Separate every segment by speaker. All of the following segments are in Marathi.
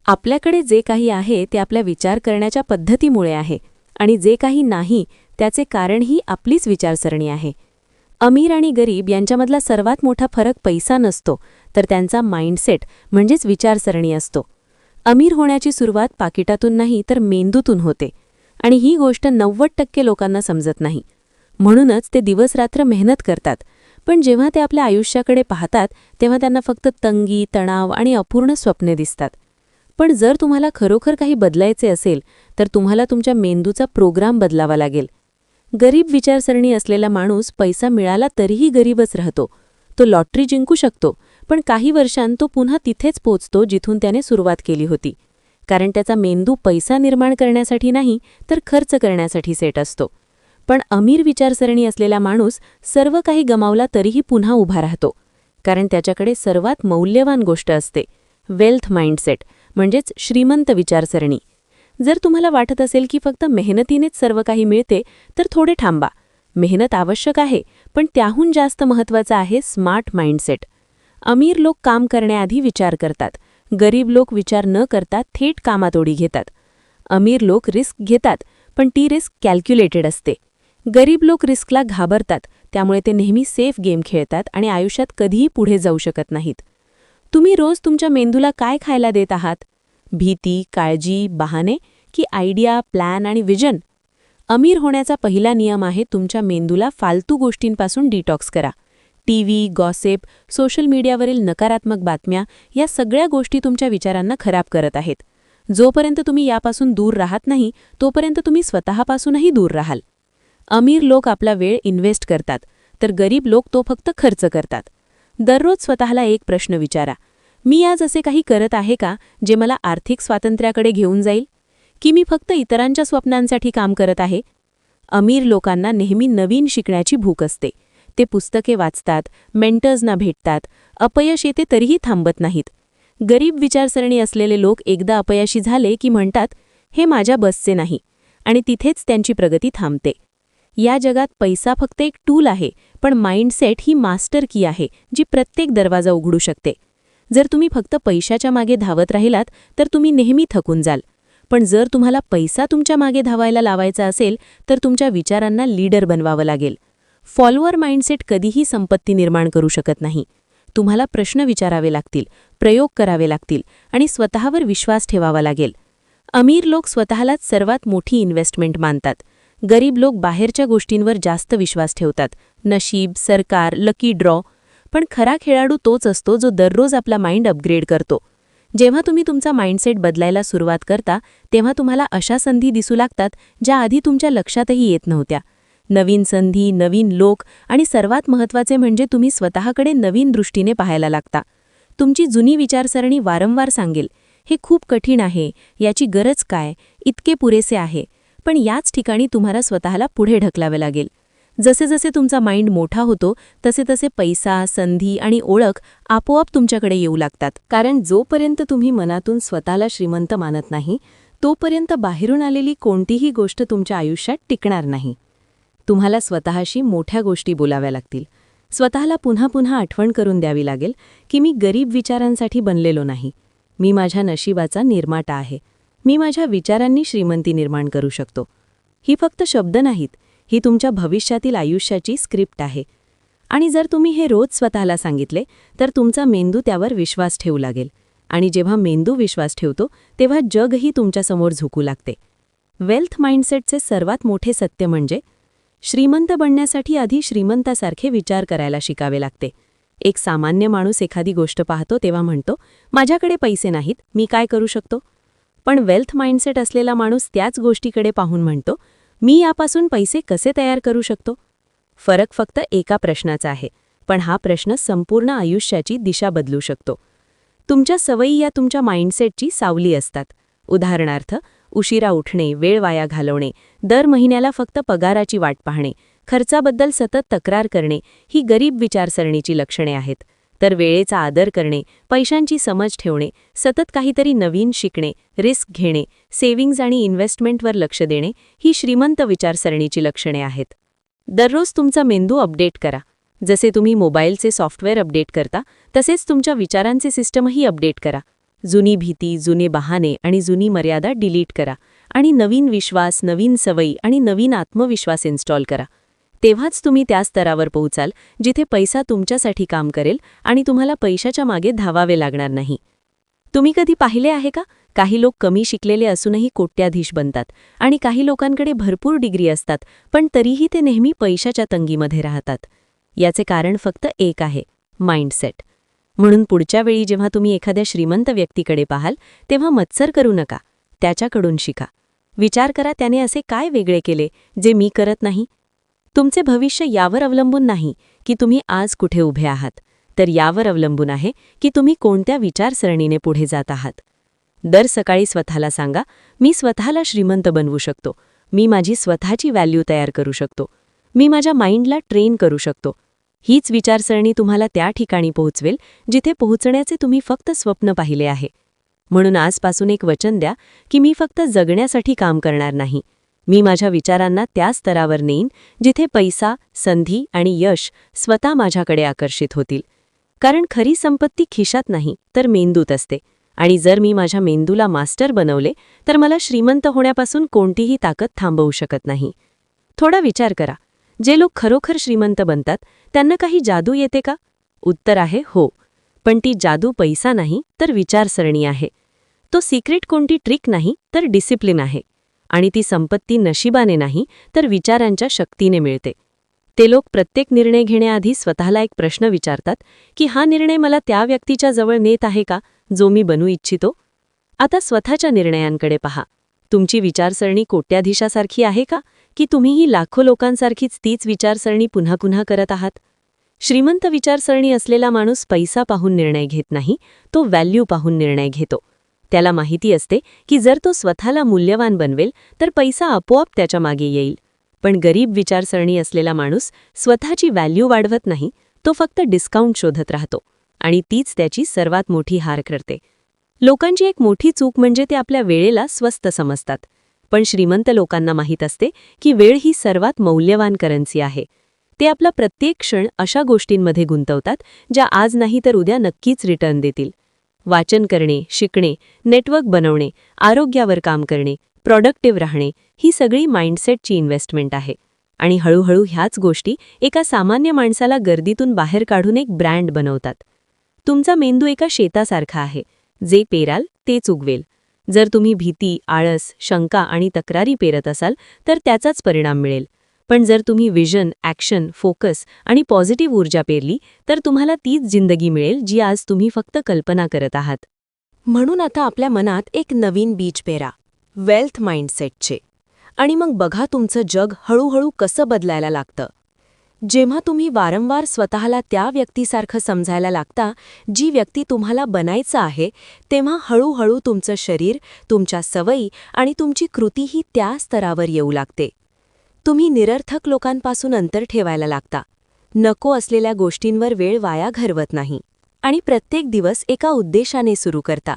Speaker 1: आपल्याकडे जे काही आहे ते आपल्या विचार करण्याच्या पद्धतीमुळे आहे आणि जे काही नाही त्याचे कारणही आपलीच विचारसरणी आहे. अमीर आणि गरीब यांच्यामधला सर्वात मोठा फरक पैसा नसतो, तर त्यांचा माइंडसेट म्हणजेच विचारसरणी असतो. अमीर होण्याची सुरुवात पाकिटातून नाही तर मेंदूतून होते आणि ही गोष्ट 90% लोकांना समजत नाही. म्हणूनच ते दिवसरात्र मेहनत करतात, पण जेव्हा ते आपल्या आयुष्याकडे पाहतात तेव्हा त्यांना फक्त तंगी, तणाव आणि अपूर्ण स्वप्ने दिसतात. पण जर तुम्हाला खरोखर काही बदलायचे असेल तर तुम्हाला तुमच्या मेंदूचा प्रोग्राम बदलावा लागेल. गरीब विचारसरणी असलेला माणूस पैसा मिळाला तरीही गरीबच राहतो. तो लॉटरी जिंकू शकतो, पण काही वर्षांत तो पुन्हा तिथेच पोचतो जिथून त्याने सुरुवात केली होती. कारण त्याचा मेंदू पैसा निर्माण करण्यासाठी नाही तर खर्च करण्यासाठी सेट असतो. पण अमीर विचारसरणी असलेला माणूस सर्व काही गमावला तरीही पुन्हा उभा राहतो. कारण त्याच्याकडे सर्वात मौल्यवान गोष्ट असते, वेल्थ माइंडसेट म्हणजेच श्रीमंत विचारसरणी. जर तुम्हाला वाटत असेल की फक्त मेहनतीनेच सर्व काही मिळते तर थोडे थांबा. मेहनत आवश्यक आहे, पण त्याहून जास्त महत्त्वाचं आहे स्मार्ट माइंडसेट. अमीर लोक काम करण्याआधी विचार करतात, गरीब लोक विचार न करता थेट कामात उडी घेतात. अमीर लोक रिस्क घेतात, पण ती रिस्क कॅल्क्युलेटेड असते. गरीब लोक रिस्कला घाबरतात, त्यामुळे ते नेहमी सेफ गेम खेळतात आणि आयुष्यात कधीही पुढे जाऊ शकत नाहीत. तुम्ही रोज तुमच्या मेंदूला काय खायला देत आहात? भीती, काळजी, बहाणे की आयडिया, प्लॅन आणि विजन? अमीर होण्याचा पहिला नियम आहे तुमच्या मेंदूला फालतू गोष्टींपासून डिटॉक्स करा. टीव्ही, गॉसिप, सोशल मीडियावरील नकारात्मक बातम्या या सगळ्या गोष्टी तुमच्या विचारांना खराब करत आहेत. जोपर्यंत तुम्ही यापासून दूर राहत नाही तोपर्यंत तुम्ही स्वतःपासूनही दूर राहाल. अमीर लोक आपला वेळ इन्व्हेस्ट करतात, तर गरीब लोक तो फक्त खर्च करतात. दररोज स्वतःला एक प्रश्न विचारा, मी आज असे काही करत आहे का जे मला आर्थिक स्वातंत्र्याकडे घेऊन जाईल? की मी फक्त इतरांच्या स्वप्नांसाठी काम करत आहे? अमीर लोकांना नेहमी नवीन शिकण्याची भूक असते. ते पुस्तके वाचतात, मेंटर्सना भेटतात, अपयश येते तरीही थांबत नाहीत. गरीब विचारसरणी असलेले लोक एकदा अपयशी झाले की म्हणतात, हे माझ्या बसचे नाही, आणि तिथेच त्यांची प्रगती थांबते. या जगात पैसा फक्त एक टूल आहे, पण माइंडसेट ही मास्टर की आहे जी प्रत्येक दरवाजा उघडू शकते. जर तुम्ही फक्त पैशाच्या मागे धावत राहिलात तर तुम्ही नेहमी थकून जाल. पण जर तुम्हाला पैसा तुमच्या मागे धावायला लावायचा असेल तर तुमच्या विचारांना लीडर बनवावं लागेल. फॉलोअर माइंडसेट कधीही संपत्ती निर्माण करू शकत नाही. तुम्हाला प्रश्न विचारावे लागतील, प्रयोग करावे लागतील आणि स्वतःवर विश्वास ठेवावा लागेल. अमीर लोक स्वतःलाच सर्वात मोठी इन्व्हेस्टमेंट मानतात. गरीब लोक बाहेरच्या गोष्टींवर जास्त विश्वास ठेवतात, नशीब, सरकार, लकी ड्रॉ. पण खरा खेळाडू तोच असतो जो दररोज आपला माइंड अपग्रेड करतो. जेव्हा तुम्ही तुमचा माइंडसेट बदलायला सुरुवात करता तेव्हा तुम्हाला अशा संधी दिसू लागतात ज्या आधी तुमच्या लक्षातही येत नव्हत्या. नवीन संधी, नवीन लोक आणि सर्वात महत्त्वाचे म्हणजे तुम्ही स्वतःकडे नवीन दृष्टीने पाहायला लागता. तुमची जुनी विचारसरणी वारंवार सांगेल, हे खूप कठीण आहे, याची गरज काय, इतके पुरेसे आहे. पण याच ठिकाणी तुम्हाला स्वतःला पुढे ढकलावे लागेल. जसे जसे तुमचा माइंड मोठा होतो तसे तसे पैसा, संधी आणि ओळख आपोआप तुमच्याकडे येऊ लागतात. कारण जोपर्यंत तुम्ही मनातून स्वतःला श्रीमंत मानत नाही तोपर्यंत बाहेरून आलेली कोणतीही गोष्ट तुमच्या आयुष्यात टिकणार नाही. तुम्हाला स्वतःशी मोठ्या गोष्टी बोलाव्या लागतील. स्वतःला पुन्हा पुन्हा आठवण करून द्यावी लागेल की मी गरीब विचारांसाठी बनलेलो नाही. मी माझ्या नशिबाचा निर्माता आहे. मी माझ्या विचारांनी श्रीमंती निर्माण करू शकतो. ही फक्त शब्द नाहीत, ही तुमच्या भविष्यातील आयुष्याची स्क्रिप्ट आहे. आणि जर तुम्ही हे रोज स्वतःला सांगितले तर तुमचा मेंदू त्यावर विश्वास ठेवू लागेल. आणि जेव्हा मेंदू विश्वास ठेवतो तेव्हा जगही तुमच्यासमोर झुकू लागते. वेल्थ माइंडसेटचे सर्वात मोठे सत्य म्हणजे श्रीमंत बनण्यासाठी आधी श्रीमंतासारखे विचार करायला शिकावे लागते. एक सामान्य माणूस एखादी गोष्ट पाहतो तेव्हा म्हणतो, माझ्याकडे पैसे नाहीत, मी काय करू शकतो? पण वेल्थ माइंडसेट असलेला माणूस त्याच गोष्टीकडे पाहून म्हणतो, मी यापासून पैसे कसे तयार करू शकतो? फरक फक्त एका प्रश्नाचा आहे, पण हा प्रश्न संपूर्ण आयुष्याची दिशा बदलू शकतो. तुमच्या सवयी या तुमच्या माइंडसेटची सावली असतात. उदाहरणार्थ, उशिरा उठणे, वेळ वाया घालवणे, दर महिन्याला फक्त पगाराची वाट पाहणे, खर्चाबद्दल सतत तक्रार करणे ही गरीब विचारसरणीची लक्षणे आहेत. तर वेळेचा आदर करणे, पैशांची समज ठेवणे, सतत काहीतरी नवीन शिकणे, रिस्क घेणे, सेव्हिंग्ज आणि इन्व्हेस्टमेंटवर लक्ष देणे ही श्रीमंत विचारसरणीची लक्षणे आहेत. दररोज तुमचा मेंदू अपडेट करा. जसे तुम्ही मोबाईलचे सॉफ्टवेअर अपडेट करता तसेच तुमच्या विचारांचे सिस्टमही अपडेट करा. जुनी भीती, जुने बहाणे आणि जुनी मर्यादा डिलीट करा आणि नवीन विश्वास, नवीन सवयी आणि नवीन आत्मविश्वास इन्स्टॉल करा. तेव्हाच तुम्ही त्या स्तरावर पोहोचाल जिथे पैसा तुमच्यासाठी काम करेल आणि तुम्हाला पैशाच्या मागे धावावे लागणार नाही. तुम्ही कधी पाहिले आहे का? काही लोक कमी शिकलेले असूनही कोट्याधीश बनतात आणि काही लोकांकडे भरपूर डिग्री असतात पण तरीही ते नेहमी पैशाच्या तंगीमध्ये राहतात. याचे कारण फक्त एक आहे, माइंडसेट. म्हणून पुढच्या वेळी जेव्हा तुम्ही एखाद्या श्रीमंत व्यक्तीकडे पाहाल तेव्हा मत्सर करू नका, त्याच्याकडून शिका. विचार करा, त्याने असे काय वेगळे केले जे मी करत नाही. तुमचे भविष्य यावर अवलंबून नाही की तुम्ही आज कुठे उभे आहात, तर यावर अवलंबून आहे की तुम्ही कोणत्या विचारसरणीने पुढे जात आहात. दर सकाळी स्वतःला सांगा, मी स्वतःला श्रीमंत बनवू शकतो, मी माझी स्वतःची व्हॅल्यू तयार करू शकतो, मी माझ्या माइंडला ट्रेन करू शकतो. हीच विचारसरणी तुम्हाला त्या ठिकाणी पोहोचवेल जिथे पोहोचण्याचे तुम्ही फक्त स्वप्न पाहिले आहे. म्हणून आजपासून एक वचन द्या की मी फक्त जगण्यासाठी काम करणार नाही, मी माझ्या विचारांना त्या स्तरावर नेईन जिथे पैसा, संधी आणि यश स्वतः माझ्याकडे आकर्षित होतील. कारण खरी संपत्ती खिशात नाही तर मेंदूत असते, आणि जर मी माझ्या मेंदूला मास्टर बनवले तर मला श्रीमंत होण्यापासून कोणतीही ताकद थांबवू शकत नाही. थोडा विचार करा, जे लोक खरोखर श्रीमंत बनतात त्यांना काही जादू येते का? उत्तर आहे हो. पण ती जादू पैसा नाही तर विचारसरणी आहे. तो सिक्रेट कोणती ट्रिक नाही तर डिसिप्लिन आहे. आणि ती संपत्ती नशिबाने नाही तर विचारांच्या शक्तीने मिळते. ते लोक प्रत्येक निर्णय घेण्याआधी स्वतःला एक प्रश्न विचारतात की हा निर्णय मला त्या व्यक्तीच्या जवळ नेत आहे का जो मी बनू इच्छितो? आता स्वतःच्या निर्णयांकडे पहा. तुमची विचारसरणी कोट्याधीशासारखी आहे का की तुम्हीही लाखो लोकांसारखीच तीच विचारसरणी पुन्हा पुन्हा करत आहात? श्रीमंत विचारसरणी असलेला माणूस पैसा पाहून निर्णय घेत नाही, तो व्हॅल्यू पाहून निर्णय घेतो. त्याला माहिती असते की जर तो स्वतःला मूल्यवान बनवेल तर पैसा आपोआप त्याच्या मागे येईल. पण गरीब विचारसरणी असलेला माणूस स्वतःची व्हॅल्यू वाढवत नाही, तो फक्त डिस्काउंट शोधत राहतो आणि तीच त्याची सर्वात मोठी हार करते. लोकांची एक मोठी चूक म्हणजे ते आपल्या वेळेला स्वस्त समजतात. पण श्रीमंत लोकांना माहीत असते की वेळ ही सर्वात मौल्यवान करन्सी आहे. ते आपला प्रत्येक क्षण अशा गोष्टींमध्ये गुंतवतात ज्या आज नाही तर उद्या नक्कीच रिटर्न देतील. वाचन करणे, शिकणे, नेटवर्क बनवणे, आरोग्यावर काम करणे, प्रॉडक्टिव्ह राहणे, ही सगळी माइंडसेटची इन्व्हेस्टमेंट आहे. आणि हळूहळू ह्याच गोष्टी एका सामान्य माणसाला गर्दीतून बाहेर काढून एक ब्रँड बनवतात. तुमचा मेंदू एका शेतासारखा आहे, जे पेराल तेच उगवेल. जर तुम्ही भीती, आळस, शंका आणि तक्रारी पेरत असाल तर त्याचाच परिणाम मिळेल. पण जर तुम्ही विजन, ॲक्शन, फोकस आणि पॉझिटिव्ह ऊर्जा पेरली तर तुम्हाला तीच जिंदगी मिळेल जी आज तुम्ही फक्त कल्पना करत आहात. म्हणून आता आपल्या मनात एक नवीन बीज पेरा, वेल्थ माइंडसेटचे. आणि मग बघा तुमचं जग हळूहळू कसं बदलायला लागतं. जेव्हा तुम्ही वारंवार स्वतःला त्या व्यक्तीसारखं समजायला लागता जी व्यक्ती तुम्हाला बनायचं आहे, तेव्हा हळूहळू तुमचं शरीर, तुमच्या सवयी आणि तुमची कृतीही त्या स्तरावर येऊ लागते. तुम्ही निरर्थक लोकांपासून अंतर ठेवायला लागता, नको असलेल्या गोष्टींवर वेळ वाया घालवत नाही आणि प्रत्येक दिवस एका उद्देशाने सुरू करता.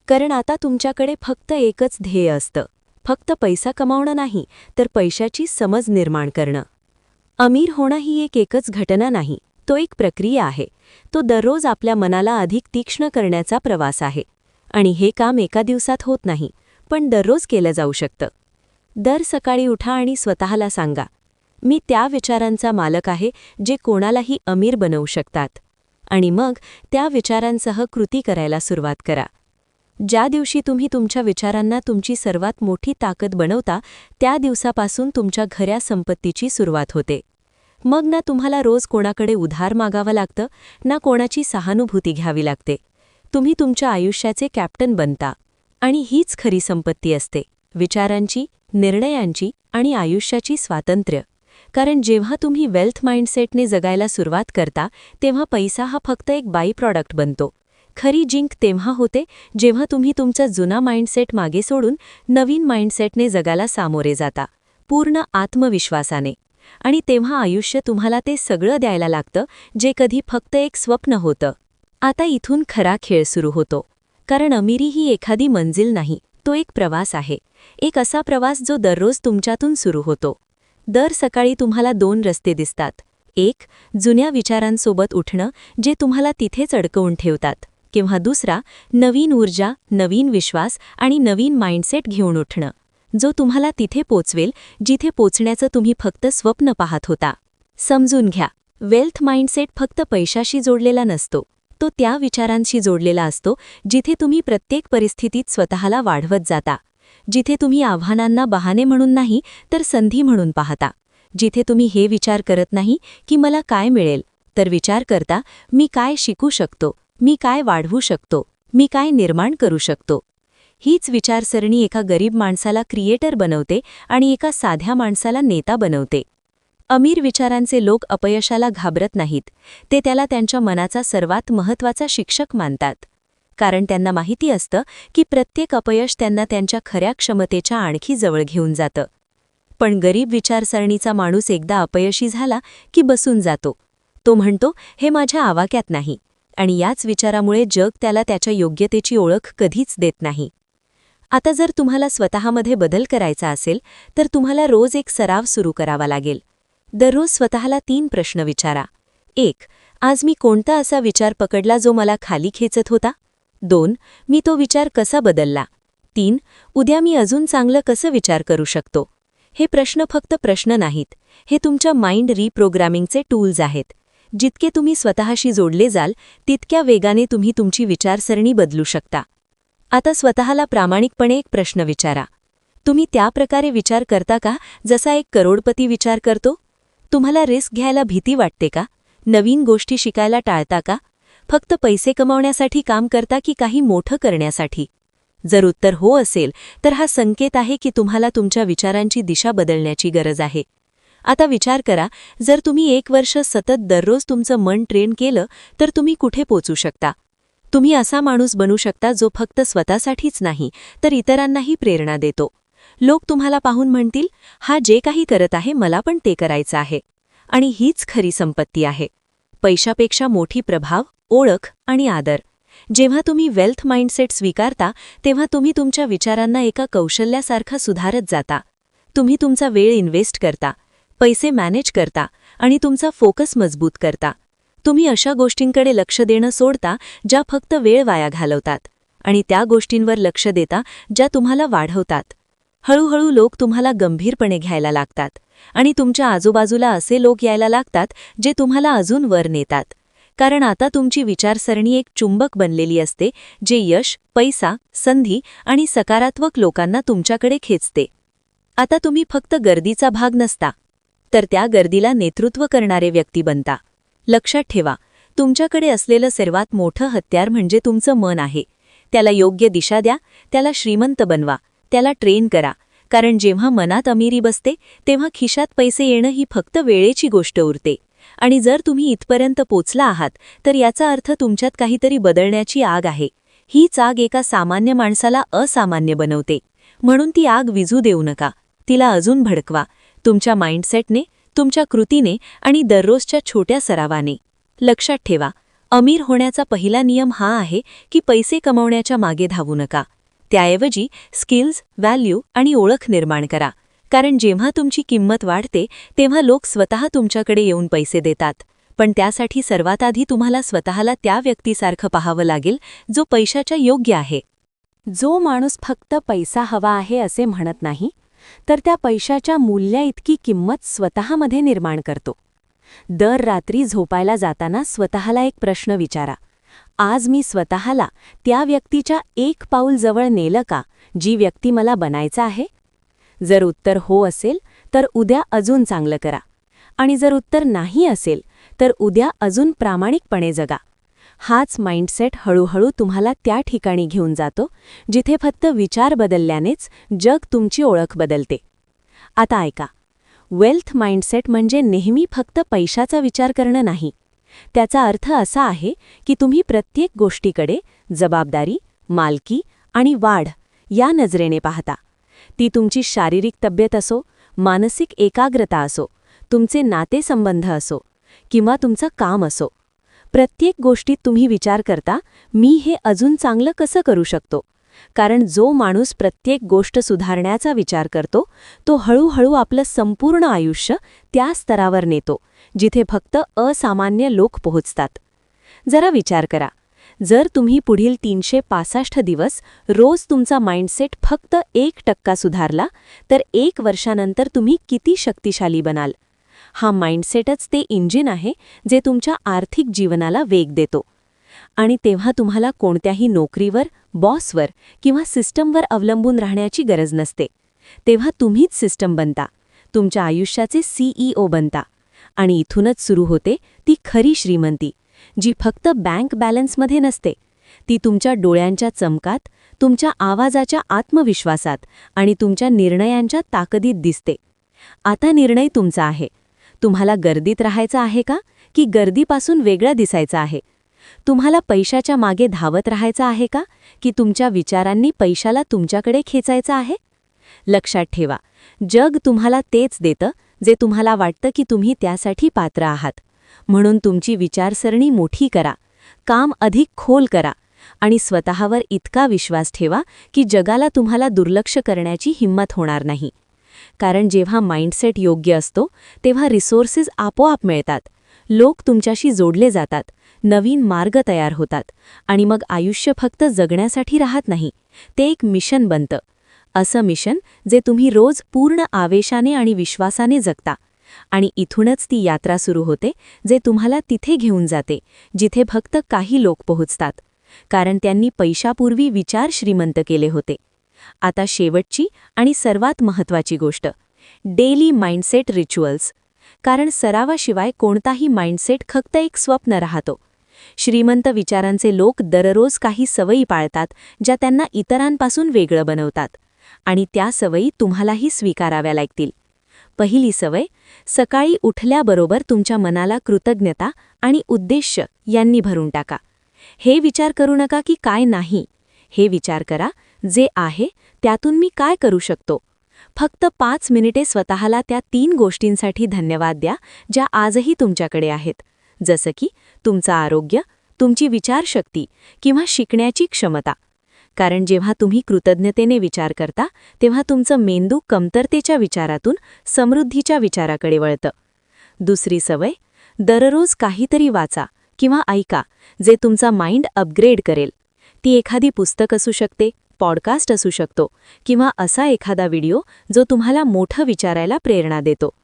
Speaker 1: कारण आता तुमच्याकडे फक्त एकच ध्येय असतं, फक्त पैसा कमावणं नाही तर पैशाची समज निर्माण करणं. अमीर होणं ही एकच घटना नाही, तो एक प्रक्रिया आहे. तो दररोज आपल्या मनाला अधिक तीक्ष्ण करण्याचा प्रवास आहे. आणि हे काम एका दिवसात होत नाही, पण दररोज केलं जाऊ शकतं. दर सकाळी उठा आणि स्वतःला सांगा, मी त्या विचारांचा मालक आहे जे कोणालाही अमीर बनवू शकतात. आणि मग त्या विचारांसह कृती करायला सुरुवात करा. ज्या दिवशी तुम्ही तुमच्या विचारांना तुमची सर्वात मोठी ताकद बनवता, त्या दिवसापासून तुमच्या खऱ्या संपत्तीची सुरुवात होते. मग ना तुम्हाला रोज कोणाकडे उधार मागावं लागतं, ना कोणाची सहानुभूती घ्यावी लागते. तुम्ही तुमच्या आयुष्याचे कॅप्टन बनता. आणि हीच खरी संपत्ती असते, विचारांची, निर्णयांची आणि आयुष्याची स्वातंत्र्य. कारण जेव्हा तुम्ही वेल्थ माइंडसेटने जगायला सुरुवात करता तेव्हा पैसा हा फक्त एक बाय प्रॉडक्ट बनतो. खरी जिंक तेव्हा होते जेव्हा तुम्ही तुमचा जुना माइंडसेट मागे सोडून नवीन माइंडसेटने जगाला सामोरे जाता, पूर्ण आत्मविश्वासाने. आणि तेव्हा आयुष्य तुम्हाला ते सगळं द्यायला लागतं जे कधी फक्त एक स्वप्न होतं. आता इथून खरा खेळ सुरू होतो. कारण अमिरी ही एखादी मंजिल नाही, तो एक प्रवास आहे. एक असा प्रवास जो दररोज तुमच्यातून सुरू होतो. दर सकाळी तुम्हाला 2 रस्ते दिसतात. एक, जुन्या विचारांसोबत उठणं जे तुम्हाला तिथेच अडकवून ठेवतात. किंवा दुसरा नवीन ऊर्जा, नवीन विश्वास आणि नवीन माइंडसेट घेऊन उठणं, जो तुम्हाला तिथे पोचवेल जिथे पोचण्याचं तुम्ही फक्त स्वप्न पाहत होता. समजून घ्या, वेल्थ माइंडसेट फक्त पैशाशी जोडलेला नसतो. तो त्या विचारांशी जोडलेला असतो जिथे तुम्ही प्रत्येक परिस्थितीत स्वतःला वाढवत जाता, जिथे तुम्ही आव्हानांना बहाणे म्हणून नाही तर संधी म्हणून पाहता, जिथे तुम्ही हे विचार करत नाही की मला काय मिळेल, तर विचार करता मी काय शिकू शकतो, मी काय वाढवू शकतो, मी काय निर्माण करू शकतो. हीच विचारसरणी एका गरीब माणसाला क्रिएटर बनवते आणि एका साध्या माणसाला नेता बनवते. अमीर विचारांचे लोक अपयशाला घाबरत नाहीत, ते त्याला त्यांच्या मनाचा सर्वात महत्त्वाचा शिक्षक मानतात. कारण त्यांना माहिती असतं की प्रत्येक अपयश त्यांना त्यांच्या खऱ्या क्षमतेच्या आणखी जवळ घेऊन जातं. पण गरीब विचारसरणीचा माणूस एकदा अपयशी झाला की बसून जातो. तो म्हणतो हे माझ्या आवाक्यात नाही, आणि याच विचारामुळे जग त्याला त्याच्या योग्यतेची ओळख कधीच देत नाही. आता जर तुम्हाला स्वतःमध्ये बदल करायचा असेल तर तुम्हाला रोज एक सराव सुरू करावा लागेल. दररोज स्वतःला 3 प्रश्न विचारा. 1. आज मी कोणता असा विचार पकडला जो मला खाली खेचत होता? 2. मी तो विचार कसा बदलला? 3. उद्या मी अजून चांगलं कसं विचार करू शकतो? हे प्रश्न फक्त प्रश्न नाहीत, हे तुमच्या माइंड रिप्रोग्रामिंगचे टूल्स आहेत. जितके तुम्ही स्वतःशी जोडले जाल तितक्या वेगाने तुम्ही तुमची विचारसरणी बदलू शकता. आता स्वतःला प्रामाणिकपणे एक प्रश्न विचारा. तुम्ही त्या प्रकारे विचार करता का जसा एक करोडपती विचार करतो? तुम्हाला रिस्क घ्यायला भीती वाटते का? नवीन गोष्टी शिकायला टाळता का? फक्त पैसे कमावण्यासाठी काम करता की काही मोठं करण्यासाठी? जर उत्तर हो असेल तर हा संकेत आहे की तुम्हाला तुमच्या विचारांची दिशा बदलण्याची गरज आहे. आता विचार करा, जर तुम्ही 1 वर्ष सतत दररोज तुमचं मन ट्रेन केलं तर तुम्ही कुठे पोचू शकता? तुम्ही असा माणूस बनू शकता जो फक्त स्वतःसाठीच नाही तर इतरांनाही प्रेरणा देतो. लोक तुम्हाला पाहून म्हणतील, हा जे काही करत आहे मला पण ते करायचं आहे. आणि हीच खरी संपत्ती आहे. पैशापेक्षा मोठी प्रभाव, ओळख आणि आदर. जेव्हा तुम्ही वेल्थ माइंडसेट स्वीकारता तेव्हा तुम्ही तुमच्या विचारांना एका कौशल्यासारखा सुधारत जाता. तुम्ही तुमचा वेळ इन्व्हेस्ट करता, पैसे मॅनेज करता आणि तुमचा फोकस मजबूत करता. तुम्ही अशा गोष्टींकडे लक्ष देणं सोडता ज्या फक्त वेळ वाया घालवतात, आणि त्या गोष्टींवर लक्ष देता ज्या तुम्हाला वाढवतात. हळूहळू लोक तुम्हाला गंभीरपणे घ्यायला लागतात आणि तुमच्या आजूबाजूला असे लोक यायला लागतात जे तुम्हाला अजून वर नेतात. कारण आता तुमची विचारसरणी एक चुंबक बनलेली असते जे यश, पैसा, संधी आणि सकारात्मक लोकांना तुमच्याकडे खेचते. आता तुम्ही फक्त गर्दीचा भाग नसता, तर त्या गर्दीला नेतृत्व करणारे व्यक्ती बनता. लक्षात ठेवा, तुमच्याकडे असलेलं सर्वात मोठं हत्यार म्हणजे तुमचं मन आहे. त्याला योग्य दिशा द्या, त्याला श्रीमंत बनवा, त्याला ट्रेन करा. कारण जेव्हा मनात अमिरी बसते तेव्हा खिशात पैसे येणं ही फक्त वेळेची गोष्ट उरते. आणि जर तुम्ही इथपर्यंत पोचला आहात तर याचा अर्थ तुमच्यात काहीतरी बदलण्याची आग आहे. हीच आग एका सामान्य माणसाला असामान्य बनवते. म्हणून ती आग विझू देऊ नका, तिला अजून भडकवा. तुमच्या माइंडसेटने, तुमच्या कृतीने आणि दररोजच्या छोट्या सरावाने. लक्षात ठेवा, अमीर होण्याचा पहिला नियम हा आहे की पैसे कमावण्याच्या मागे धावू नका. त्याऐवजी स्किल्स, व्हॅल्यू आणि ओळख निर्माण करा. कारण जेव्हा तुमची किंमत वाढते तेव्हा लोक स्वतः तुमच्याकडे येऊन पैसे देतात. पण त्यासाठी सर्वात आधी तुम्हाला स्वतःला त्या व्यक्तीसारखं पाहावं लागेल जो पैशाच्या योग्य आहे.
Speaker 2: जो माणूस फक्त पैसा हवा आहे असे म्हणत नाही, तर त्या पैशाच्या मूल्याइतकी किंमत स्वतःमध्ये निर्माण करतो. दर रात्री झोपायला जाताना स्वतःला एक प्रश्न विचारा. आज मी स्वतःला त्या व्यक्तीच्या 1 पाऊल जवळ नेलं का, जी व्यक्ती मला बनायचं आहे? जर उत्तर हो असेल तर उद्या अजून चांगलं करा. आणि जर उत्तर नाही असेल तर उद्या अजून प्रामाणिकपणे जगा. हाच माइंडसेट हळूहळू तुम्हाला त्या ठिकाणी घेऊन जातो जिथे फक्त विचार बदलल्यानेच जग तुमची ओळख बदलते. आता ऐका, वेल्थ माइंडसेट म्हणजे नेहमी फक्त पैशाचा विचार करणं नाही. त्याचा अर्थ असा आहे की तुम्ही प्रत्येक गोष्टीकडे जबाबदारी, मालकी आणि वाढ या नजरेने पाहता. ती तुमची शारीरिक तब्येत असो, मानसिक एकाग्रता असो, तुमचे नातेसंबंध असो किंवा तुमचं काम असो. प्रत्येक गोष्टीत तुम्ही विचार करता, मी हे अजून चांगलं कसं करू शकतो? कारण जो माणूस प्रत्येक गोष्ट सुधारण्याचा विचार करतो तो हळूहळू आपलं संपूर्ण आयुष्य त्या स्तरावर नेतो जिथे फक्त असामान्य लोक पोहोचतात. जरा विचार करा, जर तुम्ही पुढील 365 दिवस रोज तुमचा माइंडसेट फक्त 1% सुधारला तर 1 वर्षानंतर तुम्ही किती शक्तिशाली बनाल. हा माइंडसेटच ते इंजिन आहे जे तुमच्या आर्थिक जीवनाला वेग देतो. आणि तेव्हा तुम्हाला कोणत्याही नोकरीवर, बॉसवर किंवा सिस्टमवर अवलंबून राहण्याची गरज नसते. तेव्हा तुम्हीच सिस्टम बनता, तुमच्या आयुष्याचे CEO बनता. आणि इथूनच सुरू होते ती खरी श्रीमंती, जी फक्त बँक बॅलन्समध्ये नसते. ती तुमच्या डोळ्यांच्या चमकात, तुमच्या आवाजाच्या आत्मविश्वासात आणि तुमच्या निर्णयांच्या ताकदीत दिसते. आता निर्णय तुमचा आहे. तुम्हाला गर्दीत राहायचं आहे का, की गर्दीपासून वेगळं दिसायचं आहे? तुम्हाला पैशाच्या मागे धावत राहायचं आहे का, की तुमच्या विचारांनी पैशाला तुमच्याकडे खेचायचं आहे? लक्षात ठेवा, जग तुम्हाला तेच देतं जे तुम्हाला वाटतं की तुम्ही त्यासाठी पात्र आहात. म्हणून तुमची विचारसरणी मोठी करा, काम अधिक खोल करा आणि स्वतःवर इतका विश्वास ठेवा की जगाला तुम्हाला दुर्लक्ष करण्याची हिंमत होणार नाही. कारण जेव्हा माइंडसेट योग्य असतो तेव्हा रिसोर्सेस आपोआप मिळतात, लोक तुमच्याशी जोडले जातात, नवीन मार्ग तयार होतात आणि मग आयुष्य फक्त जगण्यासाठी राहत नाही, ते एक मिशन बनतं. असं मिशन जे तुम्ही रोज पूर्ण आवेशाने आणि विश्वासाने जगता. आणि इथूनच ती यात्रा सुरू होते जे तुम्हाला तिथे घेऊन जाते जिथे फक्त काही लोक पोहोचतात, कारण त्यांनी पैशापूर्वी विचार श्रीमंत केले होते. आता शेवटची आणि सर्वात महत्त्वाची गोष्ट, डेली माइंडसेट रिच्युअल्स. कारण सरावाशिवाय कोणताही माइंडसेट फक्त एक स्वप्न राहतो. श्रीमंत विचारांचे लोक दररोज काही सवयी पाळतात ज्या त्यांना इतरांपासून वेगळं बनवतात. आणि त्या सवयी तुम्हालाही स्वीकाराव्या लागतील. पहिली सवय, सकाळी उठल्याबरोबर तुमच्या मनाला कृतज्ञता आणि उद्देश्य यांनी भरून टाका. हे विचार करू नका की काय नाही, हे विचार करा, जे आहे त्यातून मी काय करू शकतो. फक्त 5 मिनिटे स्वतःला त्या 3 गोष्टींसाठी धन्यवाद द्या ज्या आजही तुमच्याकडे आहेत, जसं की तुमचं आरोग्य, तुमची विचारशक्ती किंवा शिकण्याची क्षमता. कारण जेव्हा तुम्ही कृतज्ञतेने विचार करता तेव्हा तुमचं मेंदू कमतरतेच्या विचारातून समृद्धीच्या विचाराकडे वळतं. दुसरी सवय, दररोज काहीतरी वाचा किंवा ऐका जे तुमचा माइंड अपग्रेड करेल. ती एखादी पुस्तक असू शकते, पॉडकास्ट असू शकतो किंवा असा एखादा व्हिडिओ जो तुम्हाला मोठं विचारायला प्रेरणा देतो.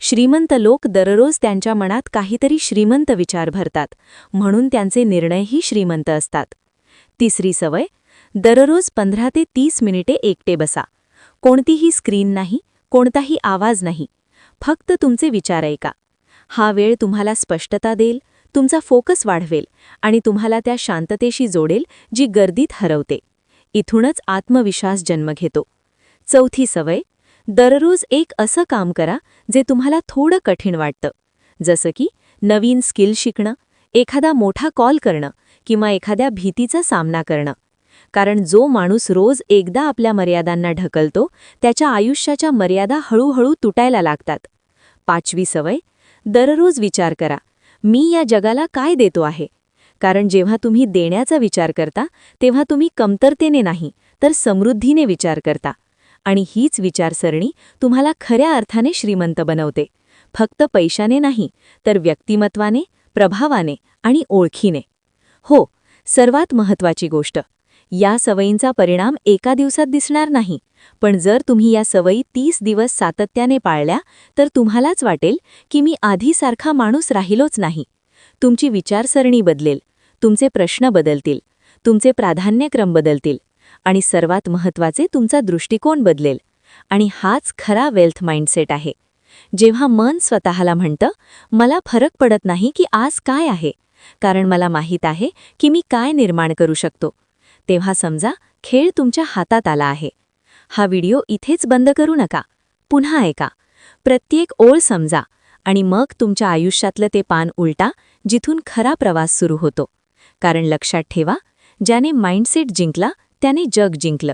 Speaker 2: श्रीमंत लोक दररोज त्यांच्या मनात काहीतरी श्रीमंत विचार भरतात, म्हणून त्यांचे निर्णयही श्रीमंत असतात. तिसरी सवय, दररोज 15 ते 30 मिनिटे एकटे बसा. कोणतीही स्क्रीन नाही, कोणताही आवाज नाही, फक्त तुमचे विचार ऐका. हा वेळ तुम्हाला स्पष्टता देईल, तुमचा फोकस वाढवेल आणि तुम्हाला त्या शांततेशी जोडेल जी गर्दीत हरवते. इथूनच आत्मविश्वास जन्म घेतो. चौथी सवय, दररोज एक असं काम करा जे तुम्हाला थोडं कठीण वाटतं, जसं की नवीन स्किल शिकणं, एखादा मोठा कॉल करणं किंवा एखाद्या भीतीचा सामना करणं. कारण जो माणूस रोज एकदा आपल्या मर्यादांना ढकलतो त्याच्या आयुष्याच्या मर्यादा हळूहळू तुटायला लागतात. 5वी सवय, दररोज विचार करा, मी या जगाला काय देतो आहे. कारण जेव्हा तुम्ही देण्याचा विचार करता तेव्हा तुम्ही कमतरतेने नाही तर समृद्धीने विचार करता. आणि हीच विचारसरणी तुम्हाला खऱ्या अर्थाने श्रीमंत बनवते, फक्त पैशाने नाही तर व्यक्तिमत्वाने, प्रभावाने आणि ओळखीने. हो, सर्वात महत्त्वाची गोष्ट, या सवयींचा परिणाम एका दिवसात दिसणार नाही, पण जर तुम्ही या सवयी 30 दिवस सातत्याने पाळल्या तर तुम्हालाच वाटेल की मी आधीसारखा माणूस राहिलोच नाही. तुमची विचारसरणी बदलेल, तुमचे प्रश्न बदलतील, तुमचे प्राधान्यक्रम बदलतील आणि सर्वात महत्त्वाचे तुमचा दृष्टिकोन बदलेल. आणि हाच खरा वेल्थ माइंडसेट आहे. जेव्हा मन स्वतःला म्हणतं, मला फरक पडत नाही की आज काय आहे, कारण मला माहीत आहे की मी काय निर्माण करू शकतो, तेव्हा समजा खेळ तुमच्या हातात आला आहे. हा व्हिडिओ इथेच बंद करू नका, पुन्हा ऐका, प्रत्येक ओळ समजा आणि मग तुमच्या आयुष्यातलं ते पान उलटा जिथून खरा प्रवास सुरू होतो. कारण लक्षात ठेवा, ज्याने माइंडसेट जिंकला त्याने जग जिंकलं.